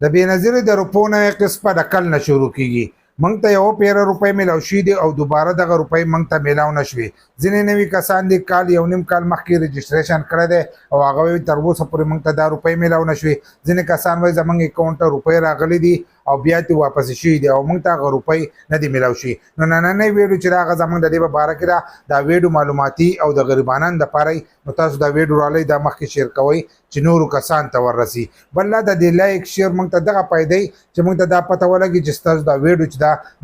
د بینظیر د روپو نه قسط په د کل نه شروع کیږي. مونږ ته یو پیره روپۍ میلاو شوي دي او دوباره دغه روپۍ مونږ ته میلاو نه شوې. ځینې نوي کسان دي کال یو نیم کال مخکې رجسټریشن کړی دی او هغه وایي تر اوسه پورې مونږ ته دا روپۍ میلاو نه شوې. ځینې کسان وایي زمونږ اکاؤنټ ته روپۍ راغلي دي او بیا ترې واپس شوي دي او مونږ ته هغه روپۍ نه دي میلاو شوي. نو نننۍ ویډیو چې دا هغه زمونږ د دې په باره کې ده، دا ویډیو معلوماتي او د غریبانو دپاره وي. نو تاسو دا ویډیو رالی دا مخکې شیر کوئ چې نورو کسان ته وررسي. بل دا د دې لایک شیر مونږ ته دغه پیدا چې مونږ ته دا پته ولګي چې ستاسو دا ویډیو چې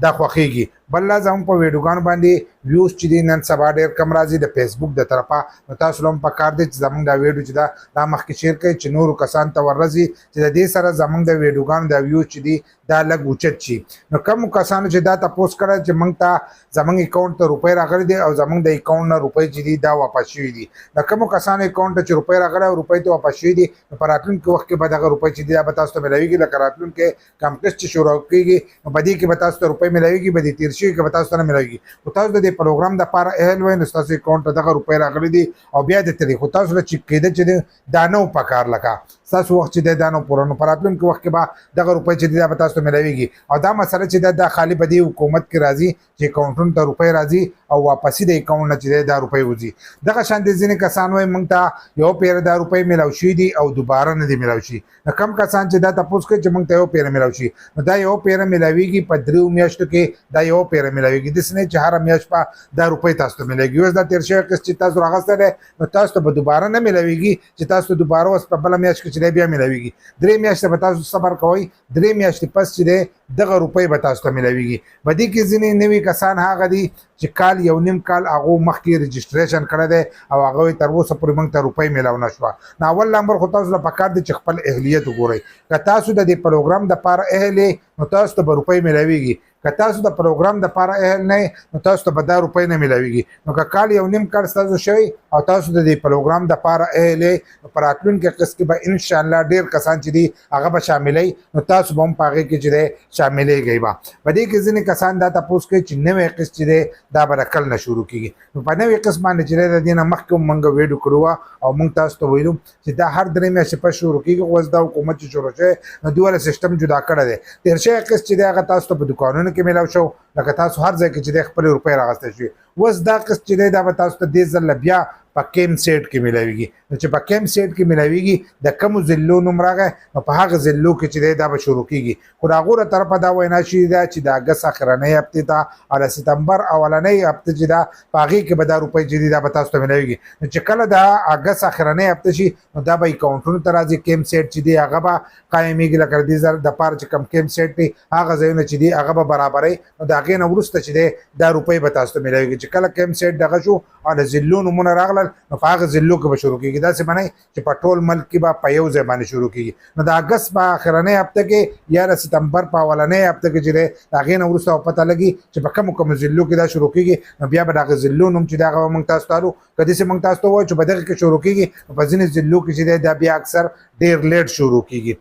دا خوښیږي. بل زموږ په ویډیوګانو باندې ویوز چې دي نن سبا ډېر کم راځي د فیسبوک د طرفه. نو تاسو له هم پکار دی چې زموږ دا ویډیو چې دا مخکې شیر کړئ چې نورو کسانو ته وررسي چې د دې سره زموږ د ویډیوګانو دا ویوز چې دي دا لږ اوچت شي. نو کومو کسانو چې دا تپوس کړی چې موږ ته زموږ اکاؤنټ ته روپۍ راغلي دي او زموږ د اکاؤنټ نه روپۍ چې دي دا واپس شوي دي. د کومو کسانو اکاؤنټ ته چې روپۍ راغلی او روپۍ ته واپس شوي دي، نو په راتلونکي وخت کې به دغه روپۍ چې دي دا به تاسو ته میلاویږي. لکه راتلونکي کم قسط چې شروع کېږي نو په دې کې به تاسو ته روپۍ میلاویږي، به دې تېر شوي کې به تاسو ته نه میلاویږي. خو تاسو د دې پروګرام دپاره اهل وئ نو ستاسو اکاؤنټ ته دغه روپۍ راغلي دي او بیا دې تلي. خو تاسو له چیک کېده چې دی دا نه و پکار لکه ستاسو وخت چې دی دا نه و پوره. نو په راتلونکي وخت کې به دغه روپۍ چې دي دا به تاسو ته میلاویږي. او دا مسله چې دا خالي په دې حکومت کې راځي چې اکاؤنټونو ته روپۍ راځي او واپسي د اکاؤنټ نه چې دی دا روپۍ وځي. دغه شانتې ځینې کسان وایي موږ ته یو پیره دا روپۍ میلاو شوي دي او دوباره نه دي میلاو شي. نو کم کسان چې دا تپوس کوي چې موږ ته یو پیره میلاو شي، نو دا یو پیره میلاویږي په 3 میاشتو کې. دا یو پیره میلاویږي، داسې نه چې هره میاشت په دا روپۍ تاسو ته میلاویږي. اوس دا تېر شوی قسط چې تاسو راغستی دی نو تاسو ته به دوباره نه میلاویږي چې تاسو ته دوباره اوس په بله میاشت کې چې دی بیا میلاویږي. 3 میاشتې به تاسو صبر کوئ، 3 میاشتې پس چې دی دغه روپۍ به تاسو ته میلاویږي. په دې کې ځینې نوي کسان هغه دي چې کال یو نیم کال هغو مخکې رجسټریشن کړی دی او هغه وایي تر اوسه پورې موږ ته روپۍ میلاو نه شوه. نو اول نمبر خو تاسو له پکار دی چې خپل اهلیت وګورئ. که تاسو د دې پروګرام دپاره اهل یې نو تاسو ته به روپۍ میلاویږي. که تاسو د پروګرام دپاره اهل نه نو تاسو ته به دا روپۍ نه میلاویږي. نو که کال یو نیم کال ستاسو شوی او تاسو د دې پروګرام دپاره اهل یې نو په راتلونکي قسط کې به انشاءالله ډېر کسان چې دي هغه به شاملوي. نو تاسو به هم په هغې کې چې دی شاملیږئ به. په دې کې ځینې کسان دا تپوس کوي چې نوی قسط چې دی دا به د کل نه شروع کېږي. نو په نوي قسط باندې چې دی د دې نه مخکې هم موږ ویډیو کړې وه او موږ تاسو ته ویلو چې دا هر 3 میاشتې پس شروع کېږي. خو اوس دا حکومت چې شروع شوی نو دوی والا سیسټم جدا کړی دی. تېر شوی قسط چې دی هغه تاسو ته په دوکانونو کې میلاو شو، لکه تاسو هر ځای کې چې دی خپلې روپۍ راغستی شوې. اوس دا قسط چې دی دا به تاسو ته دې ځل بیا په کیم سیټ کې میلاویږي. نو چې په کیم سیټ کې میلاویږي د کومو ضلعو نوم راغی نو په هغه ضلعو کې چې دی دا به شروع کېږي. خو د هغو له طرفه دا وینا شوې ده چې د اګست اخرنۍ هفتې ته او د ستمبر اولنۍ هفته چې ده په هغې کې به دا روپۍ چې دي دا به تاسو ته میلاویږي. نو چې کله د اګست اخرنۍ هفته شي نو دا به اکاؤنټونو ته راځي. کیم سیټ چې دی هغه به قایمېږي. لکه د دې ځل دپاره چې کوم کیم سیټ دی هغه ځایونه چې دي هغه به برابروي. نو د هغې نه وروسته چې دی دا روپۍ به تاسو ته میلاویږي. چې کله کیم سیټ دغه شو او د ضلعو نومونه راغلل نو په هغه ضلعو کې به شروع کېږي. داسې به نه چې په ټول ملک کې به په یو ځای باندې شروع کېږي. نو د اګست په اخرنۍ هفته کې یا د ستمبر په اولنۍ هفته کې چې دی د هغې نه وروسته پته لګي چې په کومو ضلعو کې دا شروع کېږي. نو بیا به د هغه ضلعو نوم چې دی هغه به موږ تاسو ته الو. که داسې موږ تاسو ته ووایو چې په دغه کې شروع کېږي نو په ځینې ضلعو کې چې دی دا بیا اکثر ډېر لیټ شروع کېږي.